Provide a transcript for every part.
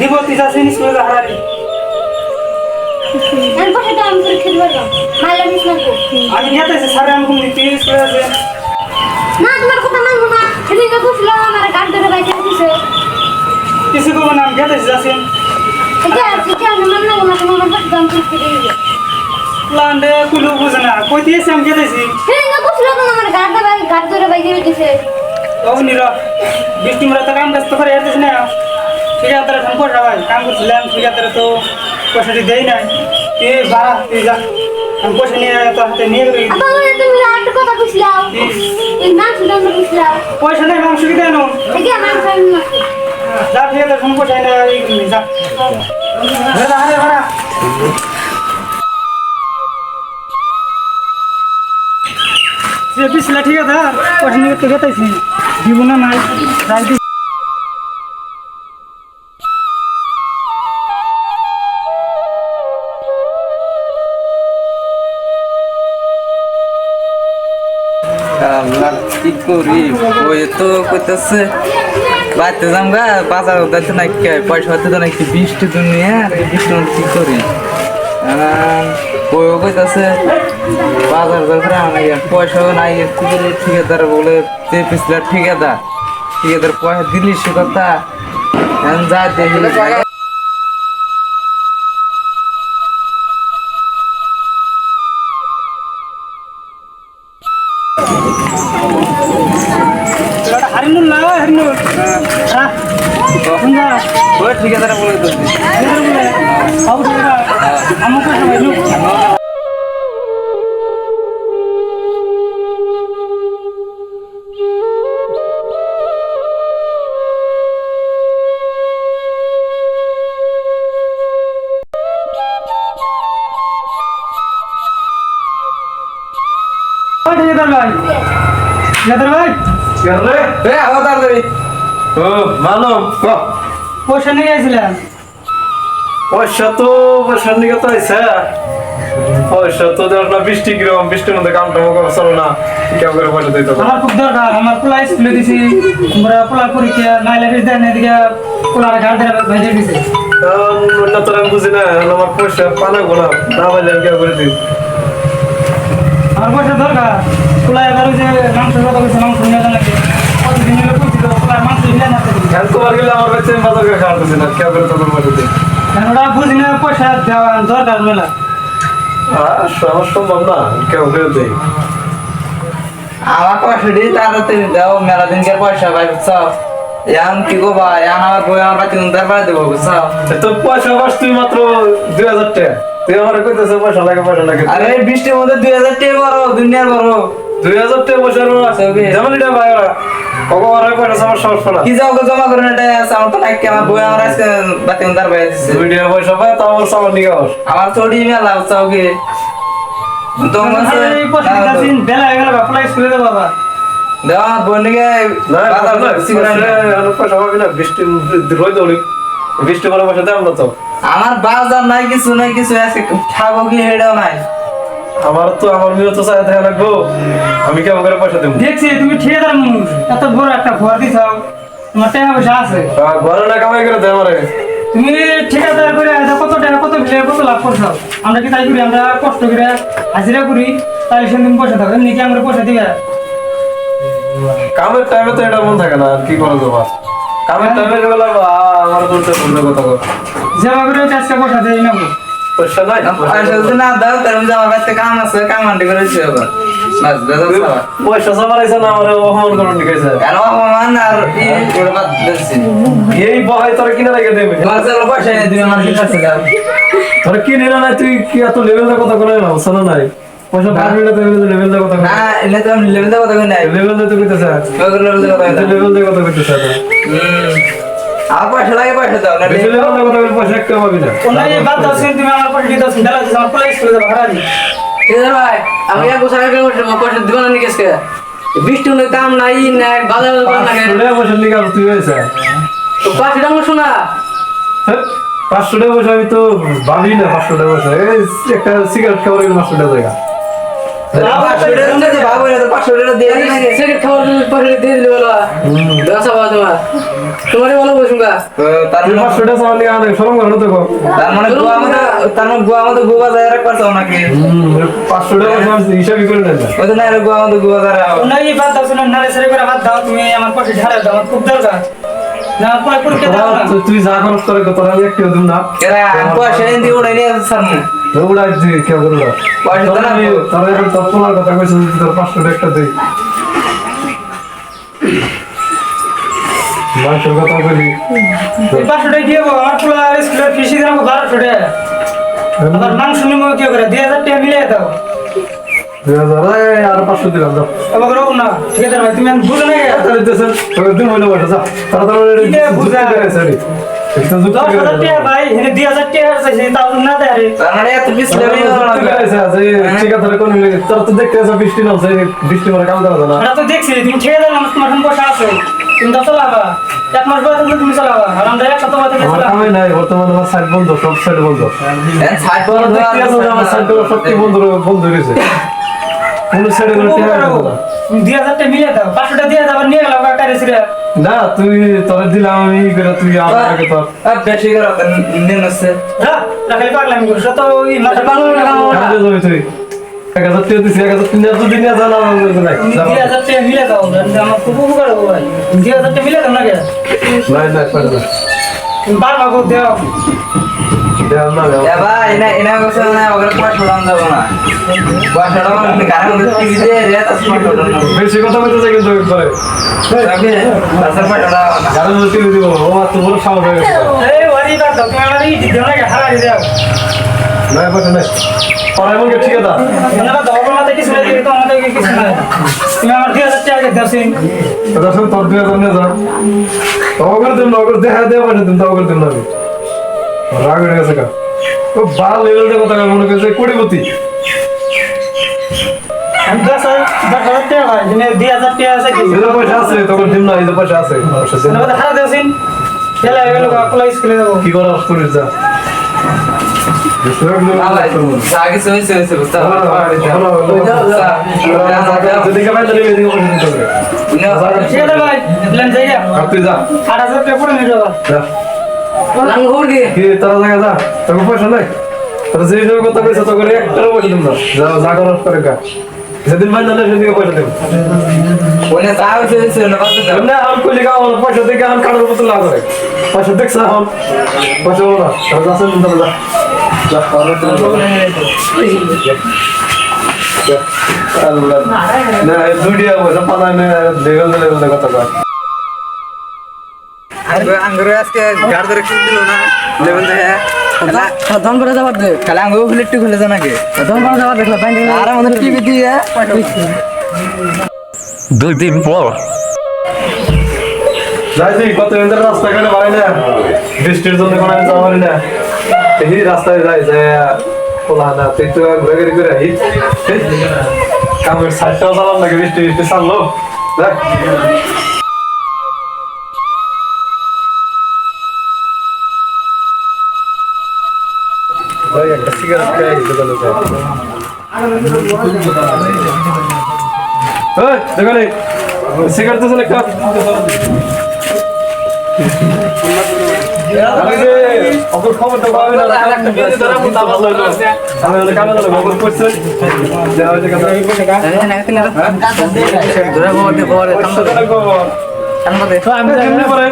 দিব তিসা সিন স্কুলে হারারি আমি পয়সা দাও আমি করে খেলবার দাও মাইলা মিস না তো আমি গেতেছি স্যার আমি কোন নীতি স্কুলে আছে না তোমার কথা মানবো না সেদিনকে বুঝলো আমার গান ধরে বাইকে দিছে কিছু করবো না আমি গেতেছি আসেন এটা আমি মানবো না তোমার পয়সা দাম করে দিবে প্লান্ডে কুলু বুঝে না কই দিয়েছি আমি গেতেছি সেদিনকে বুঝলো আমার গান ধরে বাইকে দিছে ও নিরা বৃষ্টি মরা তো কাম ব্যস্ত করে আসিস না ঠিক আছে তোরা ফোন করে ভাই কাম করছিলাম ঠিক আছে তো পয়সাটি দেই নাই তুই বাড়া তুই যা আমি পয়সা নিয়ে তো হাতে নিয়ে গেলি আবার তুমি একটা কথা বুঝলাও এই মাংস দাম বুঝলাও পয়সা নেই মাংস কি দেন দেখি মাংস আমি মারছি যা ঠিক আছে ফোন পয়সা না যা ভাড়া আরে ভাড়া সে পিছলা ঠিক আছে পয়সা নিয়ে তো গেতেছি দিব না নাই যাই কি করি ওই তো কইতেছে বাড়িতে যাম গা বাজার যাইতে না পয়সা হতে তো নাকি বৃষ্টি দুনিয়া আর এই বৃষ্টির মধ্যে কি করি ওইও কইতেছে বাজার যাতে আমার পয়সাও নাই একটু করে ঠিকাদার বলে যে পিছলা ঠিকাদার পয়সা দিলি সে কথা যা দেখি হরিনুল না হরিনুল হ্যাঁ কখন যা ওই ঠিকাদার বলে তো আমাকে সবাই পয়সা নিয়ে গেছিলাম পয়সা তো পয়সার দিকে তো আইসা পয়সা তো দেওয়ার না বৃষ্টি কিরকম বৃষ্টির মধ্যে কাম টাম চলো না কেউ করে পয়সা দিতে আমার খুব দরকার আমার পোলা স্কুলে দিছি আমরা পোলার পরীক্ষা মাইলা বেশ দেয় না এদিকে পোলার ঘাট ধরে ভেজে দিছে না তোর আমি বুঝি না আমার পয়সা পানা গোনা না পাইলে আমি কেউ করে দিই আমার পয়সা দরকার পোলা এবার যে মাংস কথা বলছে মাংস নিয়ে যান নাকি কতদিন হলে পৌঁছে দেবো পোলার মাংস নিয়ে না হ্যাঁ তোমার গেলে আমার কাছে আমি বাজার করে খাওয়াতেছি না কেউ করে তোর পয়সা দিই ওরা বুঝি না পয়সা দেওয়া দরকার মেলা আমার সম্ভব না কেউ করে দিই আমার পয়সা দিয়ে তাড়াতাড়ি দাও মেলা দিনকার পয়সা ভাই সব এখন কি গো ভাই এখন আমার বই আমার বাকি উন্দার পাড়া দেবো সব তো পয়সা বাস তুই মাত্র 2000 টাকা তুই আমার কইতেছে পয়সা লাগে আরে বৃষ্টির মধ্যে 2000 টাকা বড় দুনিয়ার বড় 2000 টাকা পয়সা যেমন এটা ভাই কখন আর পয়সা আমার সমস্যা না কি যাও জমা করে এটা আছে আমার তো নাকি আমার বই আমার আজকে বাকি উন্দার পাড়া দিচ্ছে ভিডিও পয়সা পায় তো আমার সামান নিয়ে আস আমার চড়ি মেলা চাও কি তোমার এই পয়সা দিন বেলা হয়ে গেল পোলা স্কুলে দেবো বাবা দেওয়া বোনকে পয়সা পাবি না বৃষ্টি রোদ অনেক বৃষ্টি পরে পয়সা দেব না তো আমার বাজার নাই কিছু আছে খাবো কি হেডাও নাই আমার তো আমার মেয়ে তো চাই দেখা লাগবো আমি কেমন করে পয়সা দেবো দেখছি তুমি ঠিকাদার মানুষ এত বড় একটা ঘর দিছ তোমার টাকা পয়সা আছে ঘরে না কামাই করে দেয় আমারে তুমি ঠিকাদার করে কত টাকা কত বিলে কত লাভ করছো আমরা কি তাই করি আমরা কষ্ট করে হাজিরা করি তাই সেদিন পয়সা থাকবে এমনি কি আমরা পয়সা দিবে কামের টাইমে তো এটা মন থাকে না আর কি করা যাবো কামের টাইমে গেলে আমার বলতে ভুলবে কথা কর যেভাবে করে কাজটা পয়সা দেয় না পয়সা নাই পয়সা যদি না দাও তাহলে আমার কাছে কাম আছে কাম আন্টি করেছি আবার বাস বেজাল সবার পয়সা সবার আইসা না আমার অপমান করুন ঠিক আছে কেন অপমান আর ওটা বাদ দিচ্ছি এই বহাই তোরা কিনে রেখে দেবে তোমার কাছে পয়সা নেই তুমি আমার কাছে দাও তোরা কিনে না তুই কি এত লেভেলের কথা করে না শোনা নাই পয়সা পারবি না তুই লেভেলের কথা না এনে তো আমি লেভেল কথা কই নাই লেভেল তো কইতেছ লেভেল কথা লেভেল কথা কইতেছ আর পয়সা লাগে পয়সা দাও না বেশি কথা কথা বলে পয়সা একটা পাবি না ওনার এই বাদ দাও তুমি আমার পয়সা দিয়ে দাও ডালা দিস আমার কলেজ স্কুলে যাবো ভাড়া দিই ঠিক আছে ভাই আমি এক বছর আগে পয়সা দিব না নিকেশ কে বৃষ্টি হলে কাম নাই নাই বাজার লাগে 500 টাকা পয়সা নিয়ে তুই হয়েছে তো 5 টাকা শোনা 500 টাকা পয়সা আমি তো ভাবি না 500 টাকা পয়সা এই একটা সিগারেট খাওয়ার 500 টাকা জায়গা 500 টাকা দিতে ভাবো না তো 500 টাকা দিয়ে দিন আগে সিগারেট খাওয়ার জন্য পয়সা দিয়ে দিলে বলো ব্যবসা বাবা তোমারই বলো বসুঙ্গা তার তুই 500 টাকা চাওয়া নিয়ে আনে শরম করো তো তার মানে গোয়া আমাদের গোয়া যায় রাখ পারছো নাকি 500 টাকা পয়সা হিসাবই করে নেন না ওই তো না গোয়া আমাদের গোয়া যায় ওনার এই বাদ দাও শুনে নারে সেরে করে বাদ দাও তুমি আমার পয়সা ঝাড়া দাও আমার খুব দরকার না পরে পরীক্ষা দাও না তুই যা করছ তোর কথা একটু দিন না এরা পয়সা এনে ওড়াই নিয়ে সামনে দৌড়া দি কেউ করো না পয়সা তো না তোর এখন তোর তোমার কথা কইছ তোর 500 টাকা একটা দেই মাংসের কথা বলি এই 500 টাকা দিয়ে আমার পোলা স্কুলের ফিস দিয়ে আমাকে 1200 টাকা আবার মাংস নিমো কি করে 2000 টাকা মিলিয়ে দাও 2000 আর 500 দিলাম দাও আবার রকম না ঠিক আছে ভাই তুমি আমি বুঝো না গে তাহলে দেন তোর দিন হলো বড় যা তাড়াতাড়ি এটা বুঝা সরি একটু যুক্ত 10,000 টাকা ভাই এনে 2000 টাকা চাইছে তাও না দেয় রে তার মানে এত পিস লেভেল ঠিক আছে কোন তোর তো দেখতে আছে বৃষ্টি না বৃষ্টি মানে কাম করা না এটা তো দেখছি তুমি ঠেকে দাও না তোমার পয়সা আছে তুমি তো চালাবা এক মাস পরে তুমি চালাবা আর আমরা এক সপ্তাহ থেকে আমার চালাবা কামে নাই বর্তমানে আমার সাইড বন্ধ সব সাইড বন্ধ সাইড বড় দেখতে আছে আমার সাইড সব বন্ধ বন্ধ রয়েছে কোন সাইডে কোনো টেকা না তুমি 2000 টাকা মিলিয়ে দাও 500 টাকা দিয়ে দাও আবার নিয়ে গেলাম কারে ছিড়া না তুই তোরে দিলাম আমি করে তুই আমার আগে তোর বেশি করে নিন আছে রাখালি পাগলামি করিস তো ওই মাথা পাগল কাজে যাবি তুই 1000 টাকা দিছি 1000 তিন হাজার দিন জানা নাই 2000 টাকা মিলে দাও আমার খুব উপকার হবে ভাই 2000 টাকা মিলে দাও না কে নাই নাই পারে না তুমি বারবার করে দাও দেও না দেও এ ভাই এনা কথা না ওগুলো পয়সা দাম দেব না পয়সা দাম মানে কারণ হচ্ছে টিভি দিয়ে রেট আসবে না বেশি কথা বলতে চাই কিন্তু করে তবে তার পয়সা দাও না গাড়ি বলতে দিব ও আর তো বড় সাহস হয়ে গেছে এই ওয়ারি বাদ দাও তুমি আমার এই দিও না কে হারাই দাও না পারে না পড়াই মন ঠিক আছে মানে বাদ দাও না দেখি শুনে দিই তো আমাদের কিছু না তুমি আমার 2000 টাকা দাও সিন দর্শক তোর দিয়ে জানে যা তগর দিন নগর দেখা দে মানে দিন তগর দিন না রাগ হয়ে গেছে কা ও বাল লেভেলের কথা মনে করছে কোটিপতি আমি 10,000 টাকা ভাই মানে 2000 টাকা আছে কি এই পয়সা আছে তখন দিন না এই পয়সা আছে পয়সা দিন মানে হারা দাও সিন চলে গেল কলা স্কুলে যাবো কি করা করিস যা আল্লাহ আগে সইছে হইছে বুঝতে যদি কেমন চলে এদিকে পয়সা দিতে হবে ঠিক আছে ভাই প্ল্যান যাই গা আর তুই যা 8,000 টাকা পড়ে নিয়ে যাবো যা লাঙ্গুর কি কি তারা জায়গা যা তোকে পয়সা নাই তোর যে জন্য কথা কইছ তো করে একটারও পয়সা দিন না যা যা করার করে কা যেদিন মান জানলে সেদিকে পয়সা দেব ওনে তা হইছে হইছে না বাদ দাও না আমি কইলে কা আমার পয়সা দেখে আমি কারোর মতো না করে পয়সা দেখছ এখন পয়সা বলা তোর কাছে দিন যা যা আল্লাহ না দুডিয়া পয়সা পালা না লেভেল কথা কয় আঙ্গুর আজকে গাড় ধরে খুলে দিল না লেভেল দেখে ধন করে যাবার দে খালি আঙ্গুর খুলে একটু খুলে যা নাকি ধন করে যাবার দেখলা পাইনি আর আমাদের টিভি দিয়ে 2 দিন পর যাইছি কত এন্টার রাস্তাঘাটে বাড়ি না বৃষ্টির জন্য কোনো যাওয়া পারি না এই রাস্তায় যাই যে পোলা না তুই তো ঘুরে করে আই কামের সাইডটাও চালাম নাকি বৃষ্টি বৃষ্টি চাললো দেখ ভাই একটা সিগারেট খাই দোকানে যাই ওই দোকানে সিগারেট তো একটা অপর খবরটা পাবে না একটা বিয়ে ধরা মুতা ভালো হলো আমি ওদের কামে হলো খবর করছে যে হয়তো কথা আমি পয়সা কা ধরে বড় বড় আমি কেমনে করে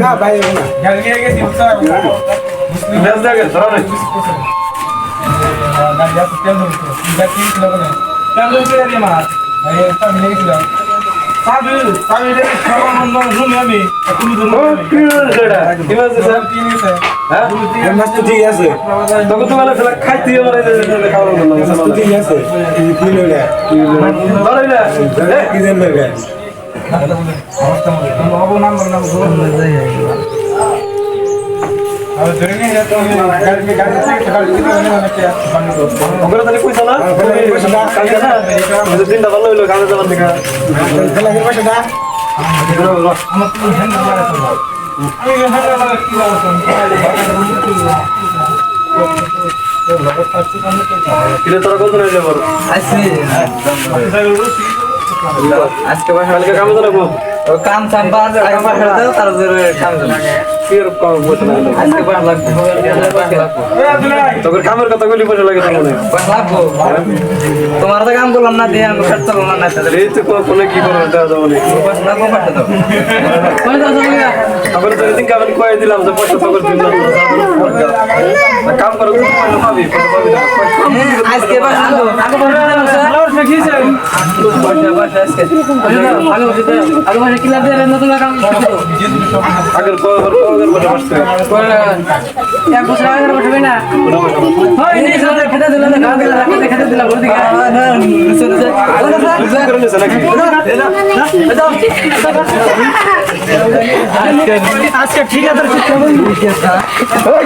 না ভাই না গাড়ি নিয়ে গেছি উঠতে মেজ লাগে ধরা নাই গাড়ি যা তেল ধরছো গাড়ি কি ছিল না তেল ধরছে রে মা ভাই একটা মিলে গেছিল সাবি রে খাওয়া মন শুনি আমি তুমি তো কি যেটা কি আছে স্যার কি নিছে হ্যাঁ মাছ ঠিক আছে তখন তো মানে ফেলা খাইতে মানে খাওয়ার জন্য ঠিক আছে কি লইলা ধরে না কি দেন লাগে অবস্থা মনে নাম নাম अब धरे नहीं जाते गाड़ी মানে কি ওগুলো তাহলে কইছো না কইছো না কালকে না আমাদের দিনটা ভালো হলো কামে যাবার থেকে তাহলে এর পয়সা দা আমার তো হ্যান্ড লাগা তো আমি হ্যান্ড লাগা কি কিরে তোরা কত নিয়ে যাবো আসছি আজকে বাসা কালকে কামে যাবো কাম চাম বাজ আগে বাসা দাও তার জোরে কাম চাম কি এর কম বলতে না আজকে বাসা লাগবে তোর কামের কথা কইলি পয়সা লাগে তার মনে বাসা লাগবো তোমার তো কাম করলাম না দিয়ে আমি খরচ করলাম না তাহলে এই তো কোনে কি করব দেওয়া যাবে না বাসা লাগবো বাসা দাও কই দাও তুমি আবার তো দিন কামে কই দিলাম যে পয়সা তো করে দিলাম কাম করো তো পয়সা পাবি আজকে বাসা লাগবো আগে বড় না বাসা আজকে আগে বড় কি লাভ দেয় নতুন কাম আগের পর বসে বসতে এক বছর আগে বসবে না হয় নেই সাথে খেতে দিলাম না খেতে দিলাম বলতে করে নিছে নাকি আজকে ঠিক আছে ওই